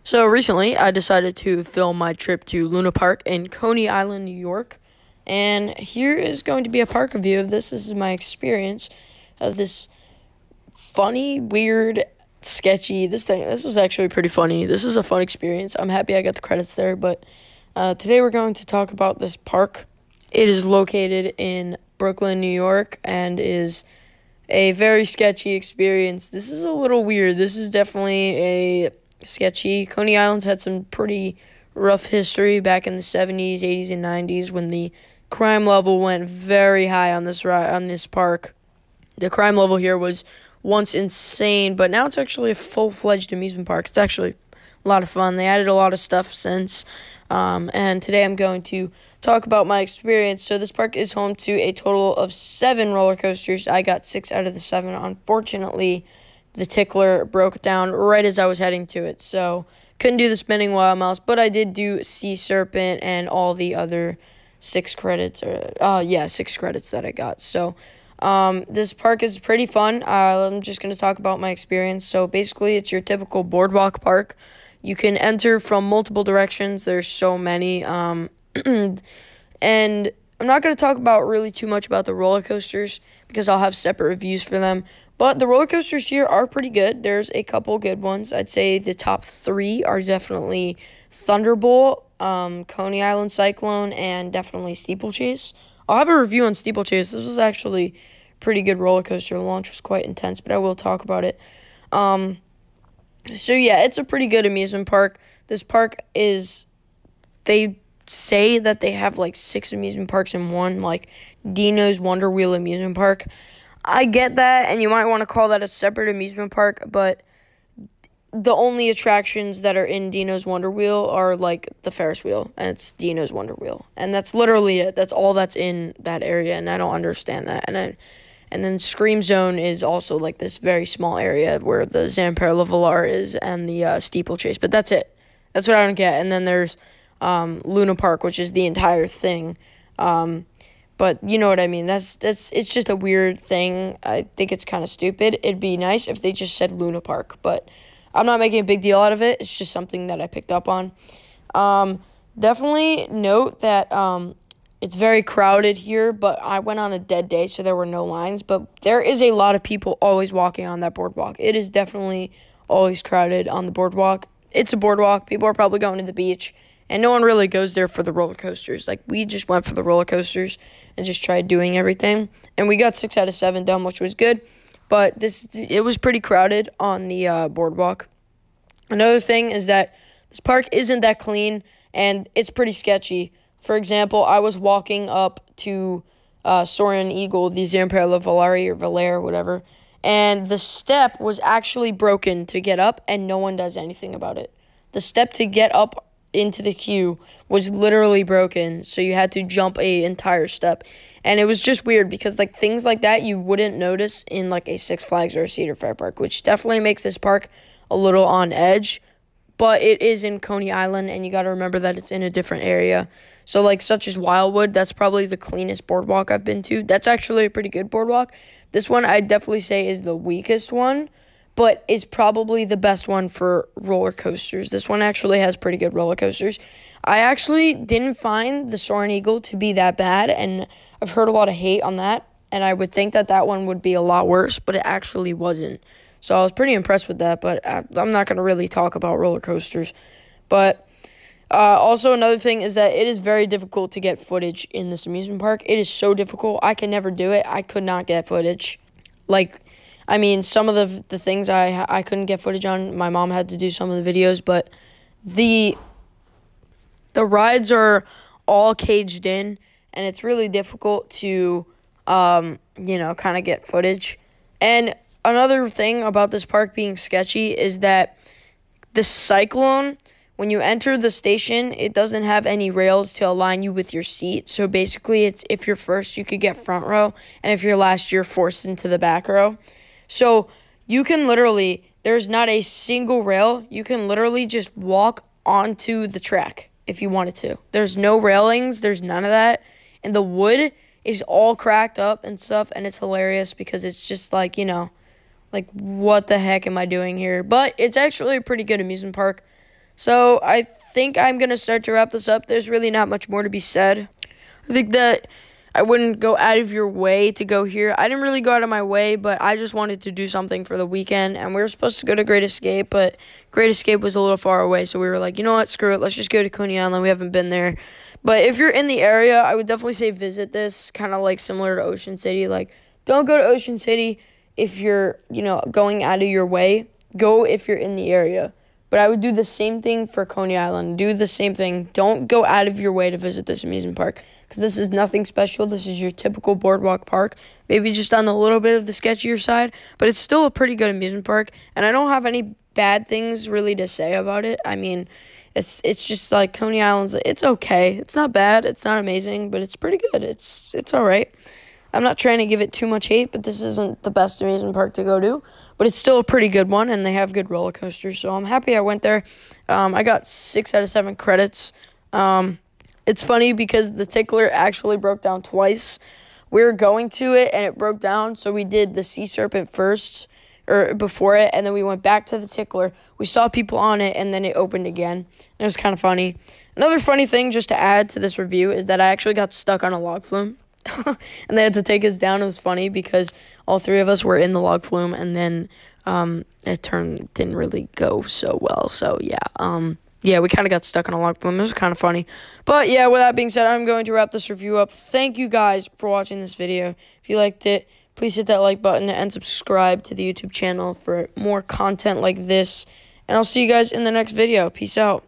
So recently, I decided to film my trip to Luna Park in Coney Island, New York. And here is going to be a park review of this. This is my experience of this funny, weird, sketchy. This was actually pretty funny. This is a fun experience. I'm happy I got the credits there. But today we're going to talk about this park. It is located in Brooklyn, New York, and is a very sketchy experience. This is a little weird. This is definitely a sketchy. Coney Island's had some pretty rough history back in the 70s, 80s, and 90s when the crime level went very high on this park. The crime level here was once insane, but now it's actually a full-fledged amusement park. It's actually a lot of fun. They added a lot of stuff since, and today I'm going to talk about my experience. So this park is home to a total of 7 roller coasters. I got 6 out of the 7. Unfortunately, the tickler broke down right as I was heading to it, so couldn't do the spinning wild mouse, but I did do Sea Serpent and all the other 6 credits, 6 credits that I got. So this park is pretty fun. I'm just going to talk about my experience. So basically, it's your typical boardwalk park. You can enter from multiple directions. There's so many, and I'm not going to talk about really too much about the roller coasters because I'll have separate reviews for them. But the roller coasters here are pretty good. There's a couple good ones. I'd say the top 3 are definitely Thunderbolt, Coney Island Cyclone, and definitely Steeplechase. I'll have a review on Steeplechase. This was actually a pretty good roller coaster. The launch was quite intense, but I will talk about it. So yeah, it's a pretty good amusement park. This park is, they say that they have like 6 amusement parks in one, like Dino's Wonder Wheel amusement park. I get that, and you might want to call that a separate amusement park, but the only attractions that are in Dino's Wonder Wheel are, like, the Ferris wheel, and it's Dino's Wonder Wheel. And that's literally it. That's all that's in that area, and I don't understand that. And then Scream Zone is also, like, this very small area where the Zampere La Velar is and the Steeplechase. But that's it. That's what I don't get. And then there's Luna Park, which is the entire thing. But you know what I mean. It's just a weird thing. I think it's kind of stupid. It'd be nice if they just said Luna Park, but I'm not making a big deal out of it. It's just something that I picked up on. Definitely note that it's very crowded here, but I went on a dead day, so there were no lines. But there is a lot of people always walking on that boardwalk. It is definitely always crowded on the boardwalk. It's a boardwalk. People are probably going to the beach. And no one really goes there for the roller coasters. Like, we just went for the roller coasters and just tried doing everything. And we got 6 out of 7 done, which was good. But it was pretty crowded on the boardwalk. Another thing is that this park isn't that clean, and it's pretty sketchy. For example, I was walking up to Soaring Eagle, the Zampere La Velar or Valair, whatever, and the step was actually broken to get up, and no one does anything about it. The step to get up into the queue was literally broken, so you had to jump a entire step, and it was just weird because like things like that you wouldn't notice in like a Six Flags or a Cedar Fair park, which definitely makes this park a little on edge. But it is in Coney Island, and you got to remember that it's in a different area. So like such as Wildwood, that's probably the cleanest boardwalk I've been to. That's actually a pretty good boardwalk. This one I'd definitely say is the weakest one, but is probably the best one for roller coasters. This one actually has pretty good roller coasters. I actually didn't find the Soaring Eagle to be that bad, and I've heard a lot of hate on that, and I would think that that one would be a lot worse, but it actually wasn't. So I was pretty impressed with that, but I'm not going to really talk about roller coasters. But also another thing is that it is very difficult to get footage in this amusement park. It is so difficult. I can never do it. I could not get footage. Like, I mean, some of the things I couldn't get footage on, my mom had to do some of the videos, but the rides are all caged in, and it's really difficult to, kind of get footage. And another thing about this park being sketchy is that the Cyclone, when you enter the station, it doesn't have any rails to align you with your seat. So basically, it's if you're first, you could get front row, and if you're last, you're forced into the back row. So you can literally, there's not a single rail. You can literally just walk onto the track if you wanted to. There's no railings. There's none of that. And the wood is all cracked up and stuff, and it's hilarious because it's just like, like, what the heck am I doing here? But it's actually a pretty good amusement park. So I think I'm going to start to wrap this up. There's really not much more to be said. I think that I wouldn't go out of your way to go here. I didn't really go out of my way, but I just wanted to do something for the weekend, and we were supposed to go to Great Escape, but Great Escape was a little far away, so we were like, you know what, screw it, let's just go to Coney Island. We haven't been there. But if you're in the area, I would definitely say visit this, kind of like similar to Ocean City. Like, don't go to Ocean City if you're, going out of your way. Go if you're in the area. But I would do the same thing for Coney Island. Do the same thing. Don't go out of your way to visit this amusement park, because this is nothing special. This is your typical Boardwalk Park, maybe just on a little bit of the sketchier side, but it's still a pretty good amusement park, and I don't have any bad things really to say about it. I mean, it's just like Coney Island's, it's okay. It's not bad. It's not amazing, but it's pretty good. It's all right. I'm not trying to give it too much hate, but this isn't the best amusement park to go to. But it's still a pretty good one, and they have good roller coasters, so I'm happy I went there. I got 6 out of 7 credits. It's funny because the tickler actually broke down twice. We were going to it, and it broke down, so we did the sea serpent first, or before it, and then we went back to the tickler. We saw people on it, and then it opened again. It was kind of funny. Another funny thing, just to add to this review, is that I actually got stuck on a log flume. And they had to take us down. It was funny because all 3 of us were in the log flume, and then it didn't really go so well. So yeah, we kind of got stuck on a log flume. It was kind of funny. But yeah, with that being said, I'm going to wrap this review up. Thank you guys for watching this video. If you liked it, please hit that like button and subscribe to the YouTube channel for more content like this. And I'll see you guys in the next video. Peace out.